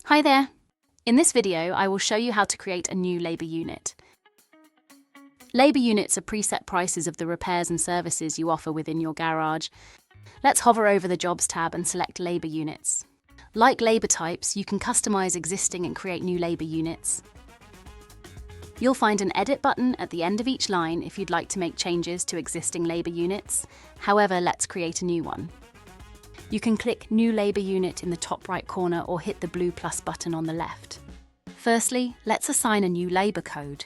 Hi there! In this video, I will show you how to create a new labour unit. Labour units are preset prices of the repairs and services you offer within your garage. Let's hover over the Jobs tab and select Labour Units. Like labour types, you can customise existing and create new labour units. You'll find an Edit button at the end of each line if you'd like to make changes to existing labour units. However, let's create a new one. You can click New Labour Unit in the top right corner or hit the blue plus button on the left. Firstly, let's assign a new labour code.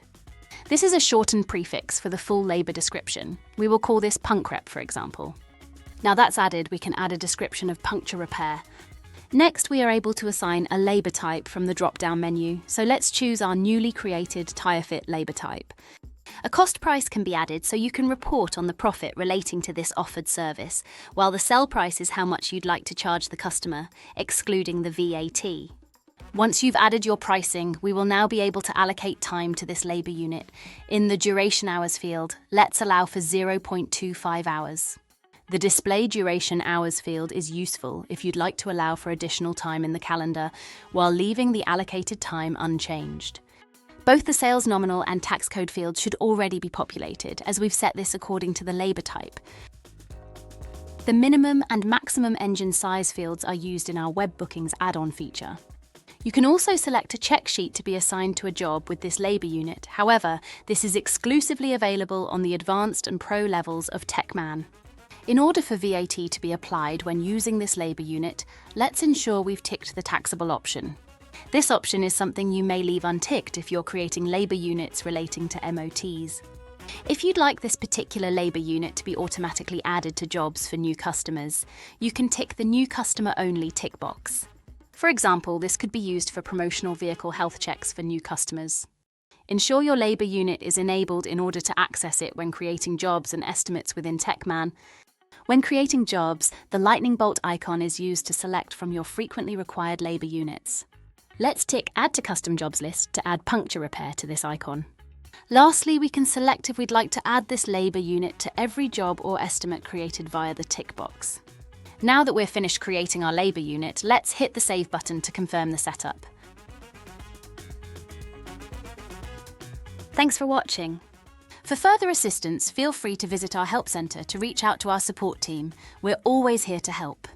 This is a shortened prefix for the full labour description. We will call this punkrep, for example. Now that's added, we can add a description of puncture repair. Next, we are able to assign a labour type from the drop-down menu, so let's choose our newly created tyre fit labour type. A cost price can be added so you can report on the profit relating to this offered service, while the sell price is how much you'd like to charge the customer, excluding the VAT. Once you've added your pricing, we will now be able to allocate time to this labour unit. In the duration hours field, let's allow for 0.25 hours. The display duration hours field is useful if you'd like to allow for additional time in the calendar, while leaving the allocated time unchanged. Both the sales nominal and tax code fields should already be populated, as we've set this according to the labour type. The minimum and maximum engine size fields are used in our web bookings add-on feature. You can also select a check sheet to be assigned to a job with this labour unit. However, this is exclusively available on the advanced and pro levels of TechMan. In order for VAT to be applied when using this labour unit, let's ensure we've ticked the taxable option. This option is something you may leave unticked if you're creating labour units relating to MOTs. If you'd like this particular labour unit to be automatically added to jobs for new customers, you can tick the New Customer Only tick box. For example, this could be used for promotional vehicle health checks for new customers. Ensure your labour unit is enabled in order to access it when creating jobs and estimates within TechMan. When creating jobs, the lightning bolt icon is used to select from your frequently required labour units. Let's tick Add to Custom Jobs list to add puncture repair to this icon. Lastly, we can select if we'd like to add this labour unit to every job or estimate created via the tick box. Now that we're finished creating our labour unit, let's hit the Save button to confirm the setup. Thanks for watching. For further assistance, feel free to visit our help centre to reach out to our support team. We're always here to help.